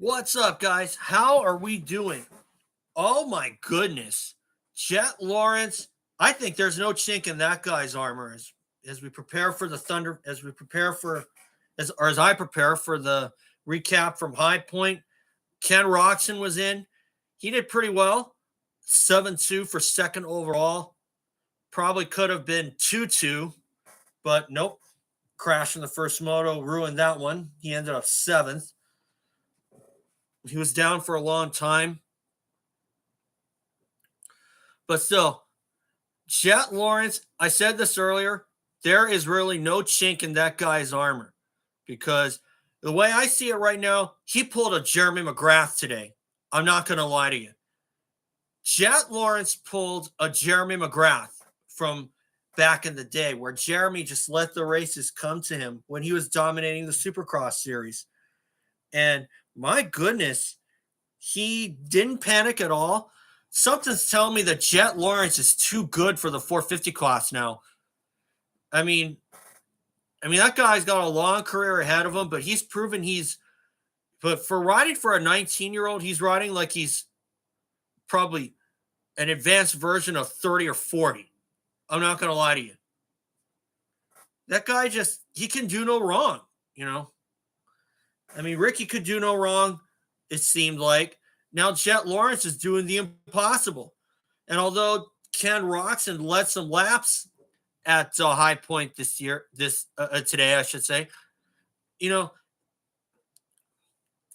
What's up, guys? How are we doing? Oh my goodness. Jett Lawrence, I think there's no chink in that guy's armor as we prepare for the Thunder, as we prepare for as I prepare for the recap from High Point. Ken Roxon was in. He did pretty well. 7-2 for second overall. Probably could have been 2-2, but nope. Crash in the first moto ruined that one. He ended up seventh. He was down for a long time. But still, Jett Lawrence, I said this earlier, there is really no chink in that guy's armor because the way I see it right now, he pulled a Jeremy McGrath today. I'm not going to lie to you. Jett Lawrence pulled a Jeremy McGrath from back in the day where Jeremy just let the races come to him when he was dominating the Supercross series. And my goodness, he didn't panic at all. Something's telling me that Jett Lawrence is too good for the 450 class now. I mean, that guy's got a long career ahead of him, but he's proven but for riding for a 19-year-old, he's riding like he's probably an advanced version of 30 or 40. I'm not going to lie to you. That guy he can do no wrong, Ricky could do no wrong, it seemed like. Now Jett Lawrence is doing the impossible. And although Ken Roxon led some laps at High Point today, I should say,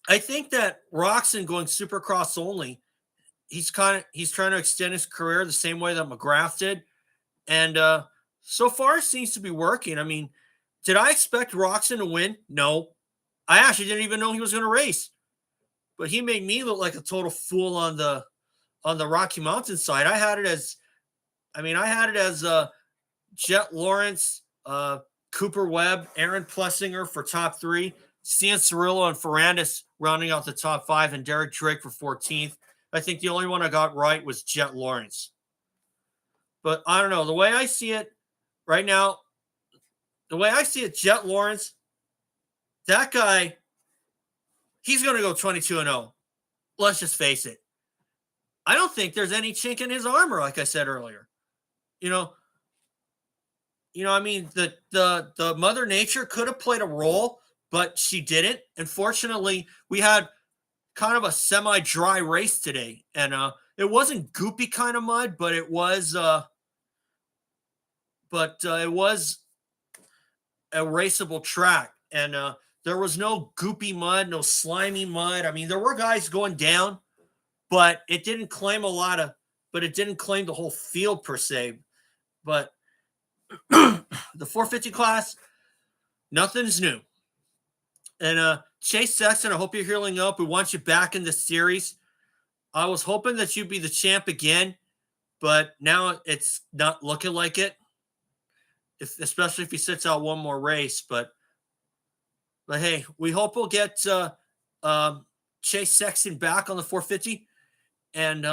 I think that Roxon going Supercross only, he's trying to extend his career the same way that McGrath did. And so far it seems to be working. Did I expect Roxon to win? No. I actually didn't even know he was going to race. But he made me look like a total fool on the Rocky Mountain side. I had it as Jett Lawrence, Cooper Webb, Aaron Plessinger for top three, Cian Cirillo and Ferrandis rounding out the top five, and Derek Drake for 14th. I think the only one I got right was Jett Lawrence. But I don't know. The way I see it right now, Jett Lawrence, that guy, he's going to go 22-0. Let's just face it. I don't think there's any chink in his armor, like I said earlier. The Mother Nature could have played a role, but she didn't. Unfortunately, we had kind of a semi-dry race today, and it wasn't goopy kind of mud, but it was a raceable track, and there was no goopy mud, no slimy mud. There were guys going down, but it didn't claim the whole field per se. But the 450 class, nothing's new. And Chase Sexton, I hope you're healing up. We want you back in the series. I was hoping that you'd be the champ again, but now it's not looking like it. Especially if he sits out one more race. But hey, we hope we'll get Chase Sexton back on the 450, and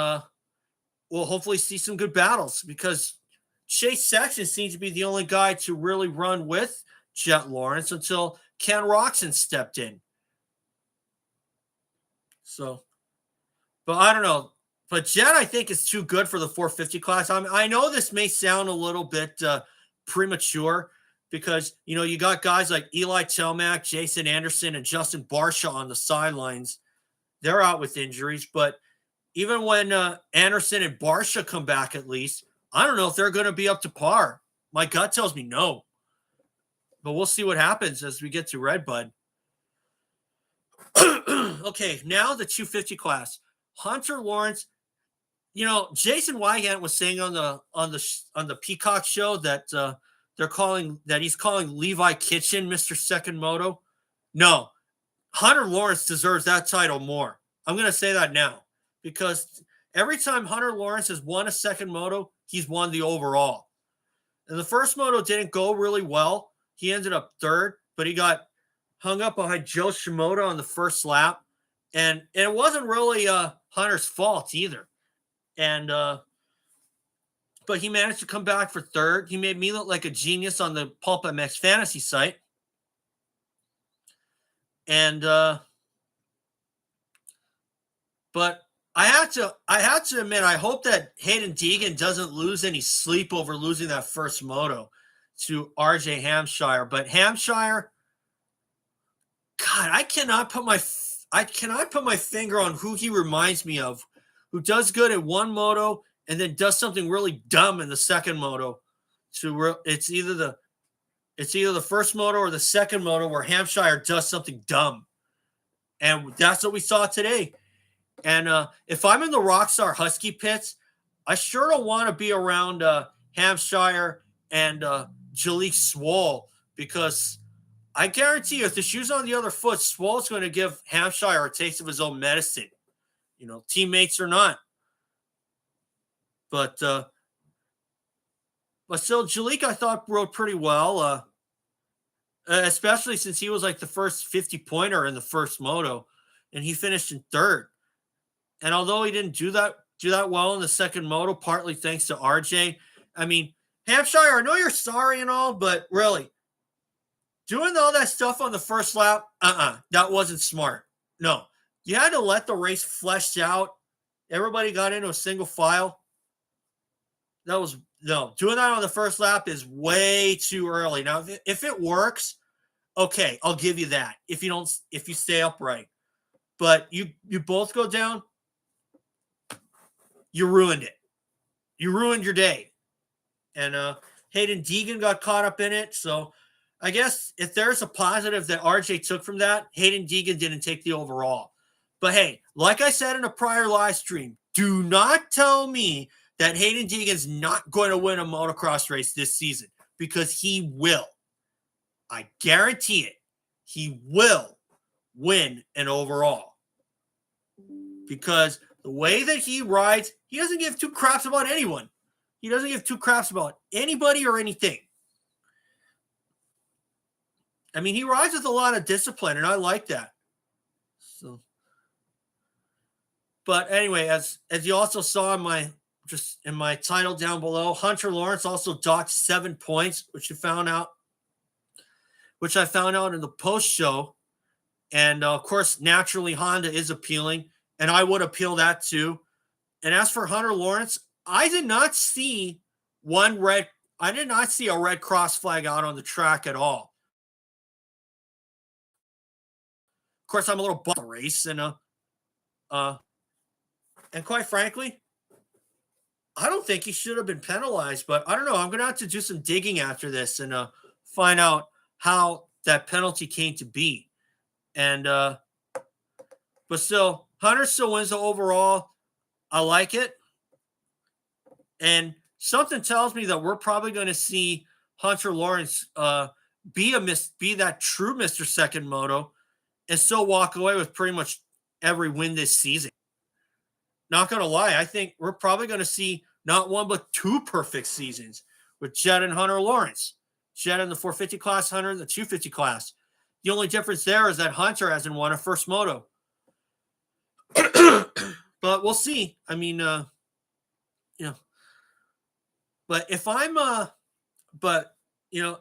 we'll hopefully see some good battles because Chase Sexton seems to be the only guy to really run with Jett Lawrence until Ken Roxon stepped in. So, but I don't know. But Jett, I think, is too good for the 450 class. I know this may sound a little bit premature because, you got guys like Eli Telmack, Jason Anderson, and Justin Barsha on the sidelines. They're out with injuries. But even when Anderson and Barsha come back at least, I don't know if they're going to be up to par. My gut tells me no. But we'll see what happens as we get to Redbud. Okay, now the 250 class. Hunter Lawrence. Jason Wygant was saying on the Peacock show that he's calling Levi Kitchen Mr. Second Moto. No, Hunter Lawrence deserves that title more. I'm going to say that now because every time Hunter Lawrence has won a second moto, he's won the overall. And the first moto didn't go really well. He ended up third, but he got hung up behind Joe Shimoda on the first lap. And it wasn't really Hunter's fault either. And but he managed to come back for third. He made me look like a genius on the Pulp MX fantasy site. And But I have to admit, I hope that Hayden Deegan doesn't lose any sleep over losing that first moto to RJ Hampshire. But Hampshire, God, I cannot put my finger on who he reminds me of, who does good at one moto and then does something really dumb in the second moto. It's either the first moto or the second moto where Hampshire does something dumb, and that's what we saw today. And if I'm in the Rockstar Husky pits, I sure don't want to be around Hampshire and Jalek Swole, because I guarantee you, if the shoe's on the other foot, Swole's going to give Hampshire a taste of his own medicine, teammates or not. But still, Jalek, I thought, rode pretty well, especially since he was like the first 50-pointer in the first moto, and he finished in third. And although he didn't do that well in the second moto, partly thanks to RJ, I mean, Hampshire, I know you're sorry and all, but really, doing all that stuff on the first lap, that wasn't smart. No, you had to let the race flesh out. Everybody got into a single file. Doing that on the first lap is way too early. Now, if it works, okay, I'll give you that. If you stay upright, but you both go down, you ruined it. You ruined your day. And Hayden Deegan got caught up in it. So I guess if there's a positive that RJ took from that, Hayden Deegan didn't take the overall. But hey, like I said in a prior live stream, do not tell me that Hayden Deegan's not going to win a motocross race this season, because he will. I guarantee it. He will win an overall. Because the way that he rides, he doesn't give two craps about anyone. He doesn't give two craps about anybody or anything. I mean, he rides with a lot of discipline, and I like that. So, but anyway, as you also saw in my title down below, Hunter Lawrence also docked 7 points, which I found out in the post show. And of course, naturally, Honda is appealing, and I would appeal that too. And as for Hunter Lawrence, I did not see a red cross flag out on the track at all. Of course, I'm a little bummed the race, and quite frankly, I don't think he should have been penalized. But I don't know. I'm going to have to do some digging after this and find out how that penalty came to be. And but still, Hunter still wins the overall. I like it. And something tells me that we're probably going to see Hunter Lawrence be that true Mr. Second Moto and still walk away with pretty much every win this season. Not going to lie, I think we're probably going to see not one but two perfect seasons with Jett and Hunter Lawrence. Jett in the 450 class, Hunter in the 250 class. The only difference there is that Hunter hasn't won a first moto. But we'll see. I mean, but if I'm, but the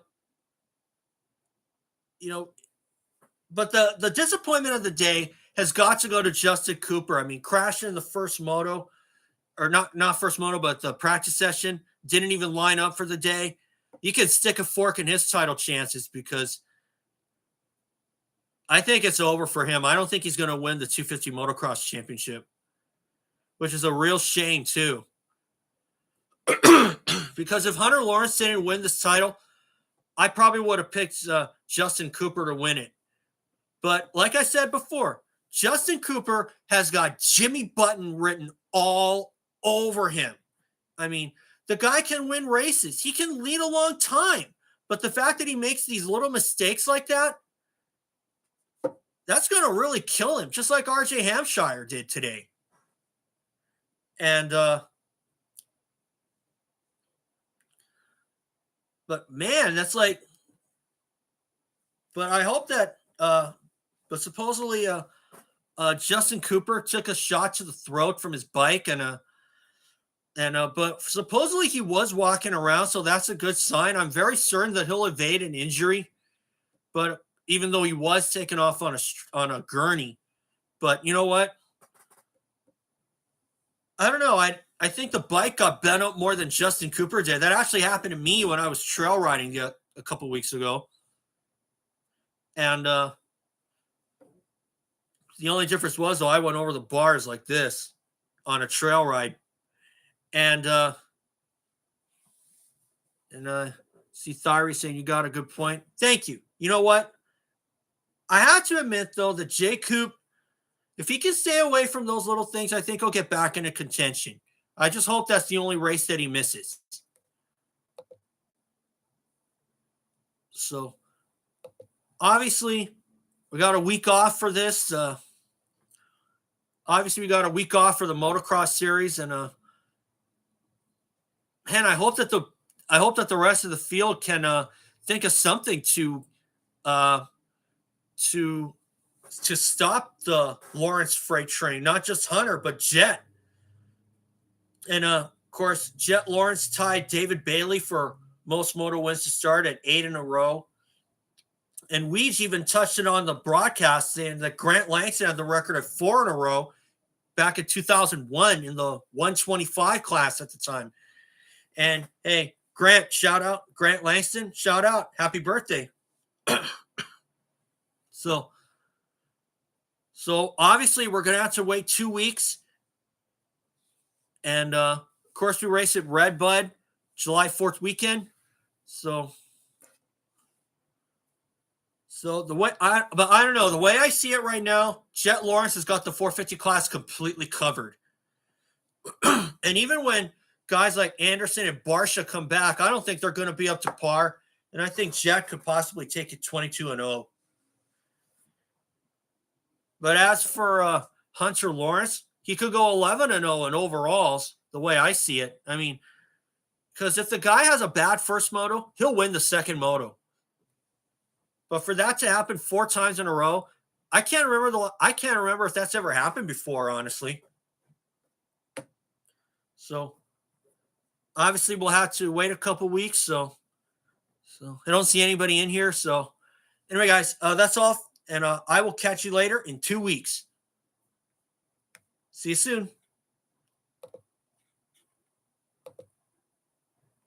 disappointment of the day has got to go to Justin Cooper. I mean, crashing in the first moto, or not first moto, but the practice session, didn't even line up for the day. You can stick a fork in his title chances, because I think it's over for him. I don't think he's going to win the 250 motocross championship, which is a real shame too. Because if Hunter Lawrence didn't win this title, I probably would have picked Justin Cooper to win it. But like I said before, Justin Cooper has got Jimmy Button written all over him. I mean, the guy can win races. He can lead a long time. But the fact that he makes these little mistakes like that, that's going to really kill him, just like RJ Hampshire did today. And, but man, that's like, but I hope that, but supposedly, Justin Cooper took a shot to the throat from his bike, but supposedly he was walking around, so that's a good sign. I'm very certain that he'll evade an injury, but even though he was taken off on a gurney, but you know what? I don't know. I think the bike got bent up more than Justin Cooper did. That actually happened to me when I was trail riding a couple weeks ago. And the only difference was, though, I went over the bars like this on a trail ride. And see Thyri saying you got a good point. Thank you. You know what? I have to admit, though, that J. Coop, if he can stay away from those little things, I think he'll get back into contention. I just hope that's the only race that he misses. So, obviously, we got a week off for this. Obviously, we got a week off for the motocross series, and man, I hope that the rest of the field can think of something to stop the Lawrence freight train, not just Hunter, but Jett. And of course, Jett Lawrence tied David Bailey for most moto wins to start at 8 in a row. And Weege even touched it on the broadcast, saying that Grant Langston had the record of 4 in a row back in 2001 in the 125 class at the time. And hey, Grant, shout out. Grant Langston, shout out. Happy birthday. So obviously we're going to have to wait 2 weeks. And of course we race at Redbud July 4th weekend. So the way I don't know, the way I see it right now, Jett Lawrence has got the 450 class completely covered. And even when guys like Anderson and Barsha come back, I don't think they're going to be up to par. And I think Jett could possibly take it 22-0. But as for Hunter Lawrence, he could go 11-0 in overalls, the way I see it. I mean, because if the guy has a bad first moto, he'll win the second moto. But for that to happen 4 times in a row, I can't remember if that's ever happened before, honestly. So obviously we'll have to wait a couple weeks. So I don't see anybody in here. So anyway, guys, that's all. And I will catch you later in 2 weeks. See you soon.